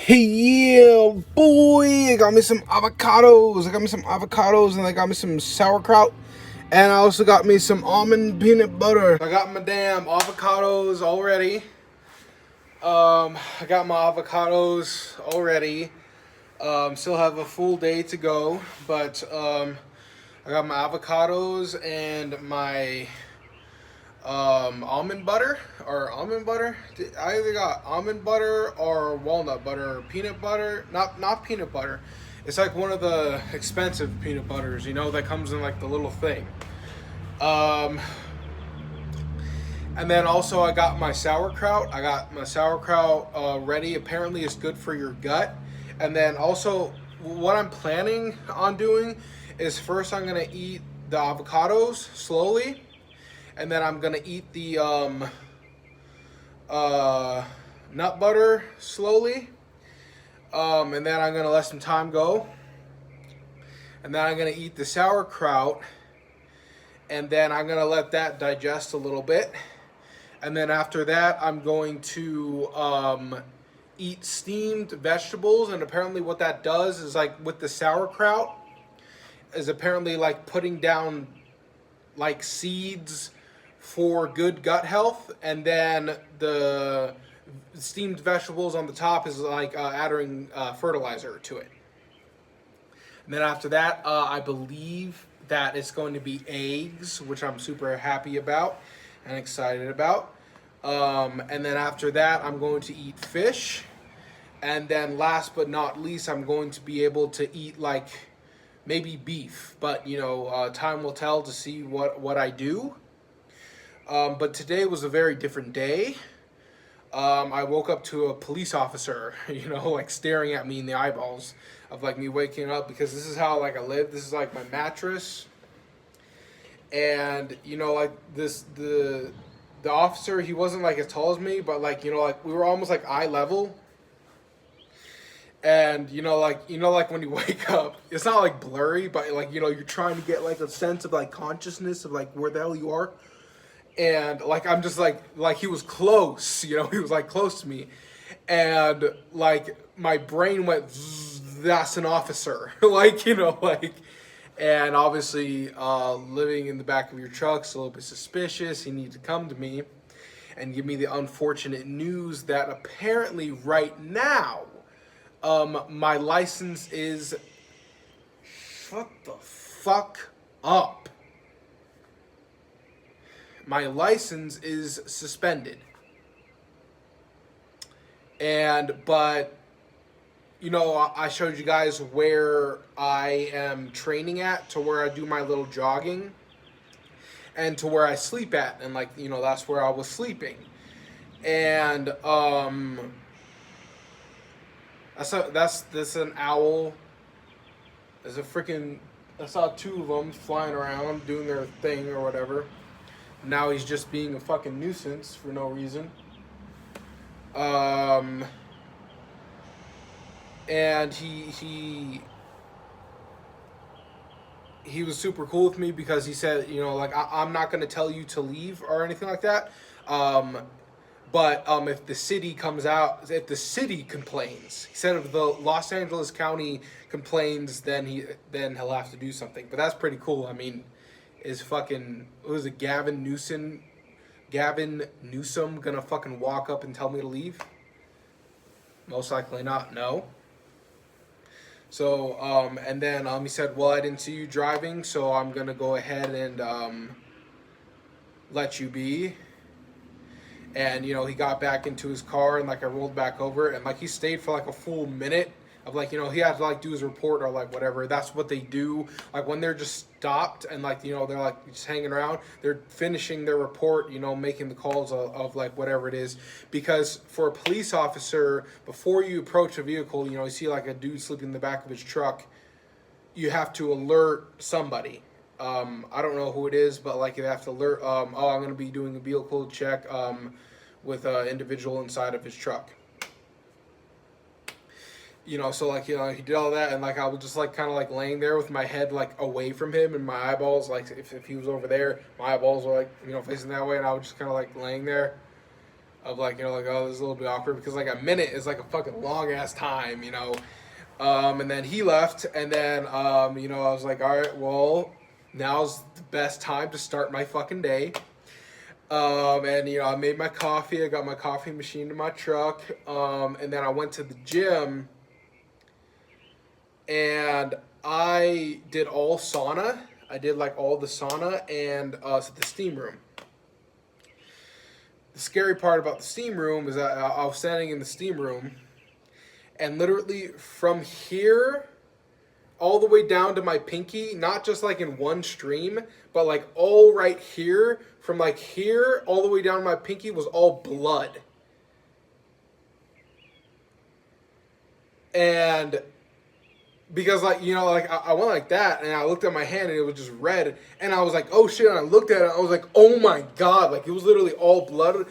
Hey, yeah, boy, I got me some avocados. And I got me some sauerkraut. And I also got me some almond peanut butter. I got my damn avocados already. I got my avocados already. Still have a full day to go, but I got my avocados and my almond butter or almond butter. I either got almond butter or walnut butter or peanut butter. Not peanut butter. It's like one of the expensive peanut butters, that comes in like the little thing. Um, and then also I got my sauerkraut. I got my sauerkraut ready. Apparently, it's good for your gut. And then also, what I'm planning on doing is first I'm gonna eat the avocados slowly, and then I'm gonna eat the nut butter slowly, and then I'm gonna let some time go, and then I'm gonna eat the sauerkraut, and then I'm gonna let that digest a little bit, and then after that I'm going to eat steamed vegetables. And apparently what that does is, like, with the sauerkraut, is apparently like putting down like seeds for good gut health, and then the steamed vegetables on the top is like adding fertilizer to it. And then after that, I believe that it's going to be eggs, which I'm super happy about and excited about. And then after that, I'm going to eat fish. And then last but not least, I'm going to be able to eat like maybe beef. But time will tell to see what I do. But today was a very different day. I woke up to a police officer, like staring at me in the eyeballs of like me waking up, because this is how like I live. This is like my mattress, and like the officer, he wasn't like as tall as me, but like like we were almost like eye level. And like when you wake up, it's not like blurry, but like you're trying to get like a sense of like consciousness of like where the hell you are. And like I'm just like he was close, he was like close to me, and like my brain went, that's an officer. like like, and obviously living in the back of your truck's a little bit suspicious. He needed to come to me and give me the unfortunate news that apparently right now my license is, shut the fuck up, my license is suspended. But I showed you guys where I am training at, to where I do my little jogging, and to where I sleep at, and like that's where I was sleeping. And that's an owl. There's a freaking, I saw two of them flying around doing their thing or whatever. Now he's just being a fucking nuisance for no reason. And he was super cool with me, because he said, like, I'm not going to tell you to leave or anything like that. But if the city complains, he said if the Los Angeles County complains, then he'll have to do something. But that's pretty cool. I mean, is fucking, what was it, Gavin Newsom gonna fucking walk up and tell me to leave? Most likely not, no. So, and then he said, well, I didn't see you driving, so I'm gonna go ahead and let you be. And he got back into his car, and like I rolled back over, and like he stayed for like a full minute of like he had to like do his report or like whatever. That's what they do, like when they're just stopped and like they're like just hanging around, they're finishing their report, making the calls of like whatever it is. Because for a police officer, before you approach a vehicle, you see like a dude sleeping in the back of his truck, you have to alert somebody. I don't know who it is, but like you have to alert, I'm going to be doing a vehicle check with an individual inside of his truck. So like, he did all that, and like I was just like kind of like laying there with my head like away from him, and my eyeballs, like if he was over there, my eyeballs were like, facing that way, and I was just kind of like laying there. of like, you know, like, oh, this is a little bit awkward because like a minute is like a fucking long ass time, you know. And then he left, and then you know, I was like, all right, well, now's the best time to start my fucking day. And you know, I made my coffee. I got my coffee machine in my truck. And then I went to the gym, and I did all sauna. I did like all the sauna and the steam room. The scary part about the steam room is that I was standing in the steam room, and literally from here all the way down to my pinky, not just like in one stream, but like all right here, from like here all the way down to my pinky was all blood. And because like, you know, like I went like that, and I looked at my hand and it was just red, and I was like, oh shit, and I looked at it, I was like, oh my god, like it was literally all blood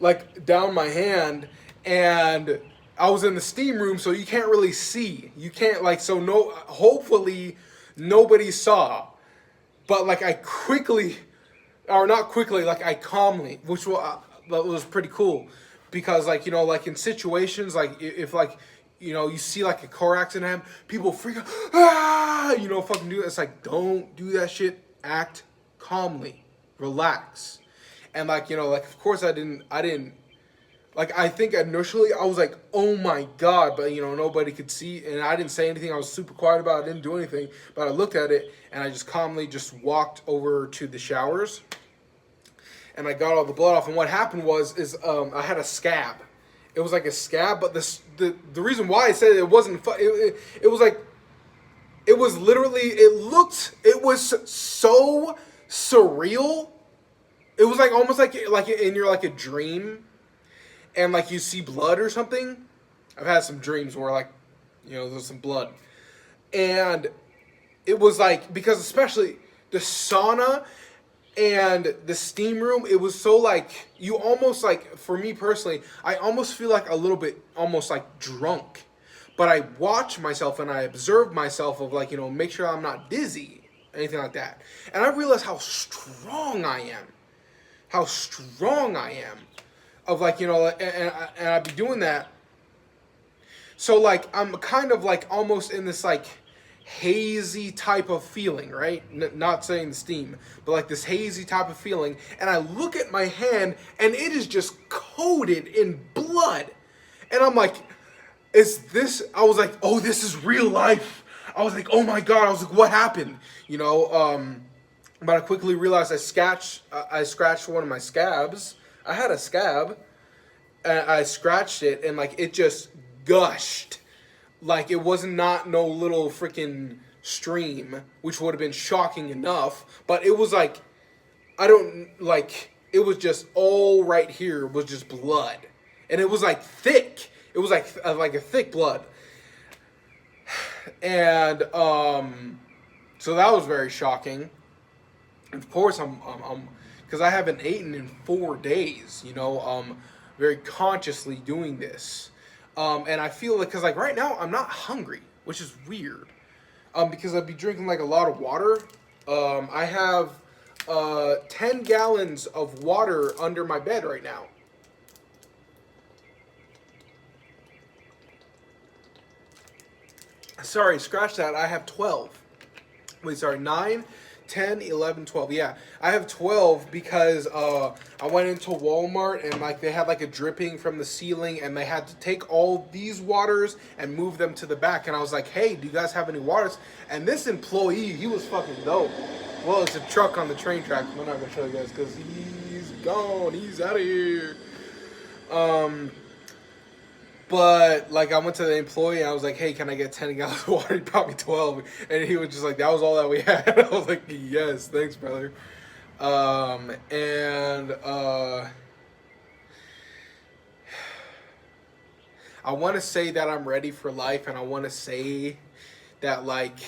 like down my hand. And I was in the steam room, so you can't really see. You can't like, so no, hopefully nobody saw. But like I quickly, or not quickly, like I calmly, which was pretty cool. Because like, you know, like in situations, like if like, you know, you see like a car accident happen, people freak out, ah, you know, fucking do that. It's like, don't do that shit. Act calmly, relax. And like, you know, like of course I didn't, like, I think initially I was like, oh my god, but you know, nobody could see, and I didn't say anything. I was super quiet about it, I didn't do anything, but I looked at it, and I just calmly just walked over to the showers, and I got all the blood off. And what happened was, I had a scab. It was like a scab, but the reason why I said it wasn't, it was like, it was literally, it was so surreal. It was like almost like in your like a dream, and like you see blood or something. I've had some dreams where like, you know, there's some blood. And it was like, because especially the sauna and the steam room, it was so like, you almost like, for me personally, I almost feel like a little bit almost like drunk. But I watch myself and I observe myself of like, you know, make sure I'm not dizzy, anything like that. And I realize how strong I am. How strong I am. Of like, you know, and I'd be doing that. So like, I'm kind of like almost in this like hazy type of feeling, right? Not saying the steam, but like this hazy type of feeling. And I look at my hand, and it is just coated in blood. And I'm like, is this, I was like, oh, this is real life. I was like, oh my god. I was like, what happened? You know, but I quickly realized I scratched one of my scabs. I had a scab, and I scratched it, and like it just gushed. Like it was not no little freaking stream, which would have been shocking enough. But it was like, I don't, like, it was just all right here was just blood. And it was like thick. It was like a thick blood. And so that was very shocking. Of course, I'm because I haven't eaten in 4 days, you know, very consciously doing this. And I feel like, because like right now I'm not hungry, which is weird, because I'd be drinking like a lot of water. I have 10 gallons of water under my bed right now. Sorry, scratch that. I have 12. Wait, sorry, 9, 10, 11, 12. Yeah, I have 12 because I went into Walmart, and like they had like a dripping from the ceiling, and they had to take all these waters and move them to the back. And I was like, hey, do you guys have any waters? And this employee, he was fucking dope. Well, it's a truck on the train track. I'm not gonna show you guys because he's gone. He's out of here. But, like, I went to the employee, and I was like, hey, can I get 10 gallons of water? He brought me 12. And he was just like, that was all that we had. I was like, yes, thanks, brother. I want to say that I'm ready for life, and I want to say that, like,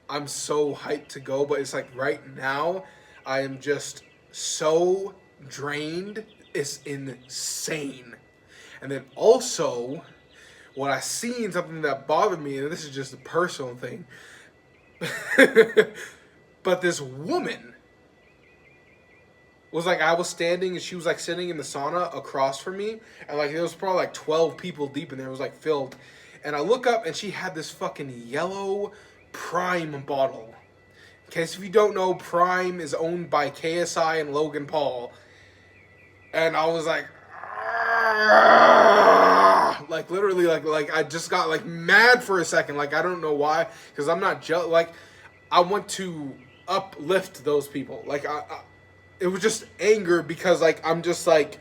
I'm so hyped to go. But it's like, right now, I am just so drained. It's insane. And then also, what I seen, something that bothered me, and this is just a personal thing, but this woman was like I was standing and she was like sitting in the sauna across from me, and like there was probably like 12 people deep in there. It was like filled, and I look up and she had this fucking yellow Prime bottle. In case if you don't know, Prime is owned by KSI and Logan Paul, and I was like literally like I just got like mad for a second. Like I don't know why, because I'm not like I want to uplift those people. Like it was just anger because like I'm just like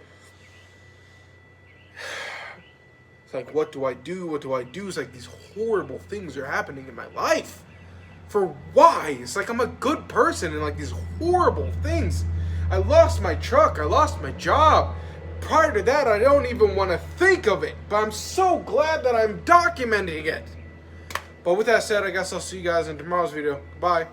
it's like what do I do? What do I do? It's like these horrible things are happening in my life. For why? It's like I'm a good person and like these horrible things. I lost my truck. I lost my job. Prior to that, I don't even want to think of it. But I'm so glad that I'm documenting it. But with that said, I guess I'll see you guys in tomorrow's video. Bye.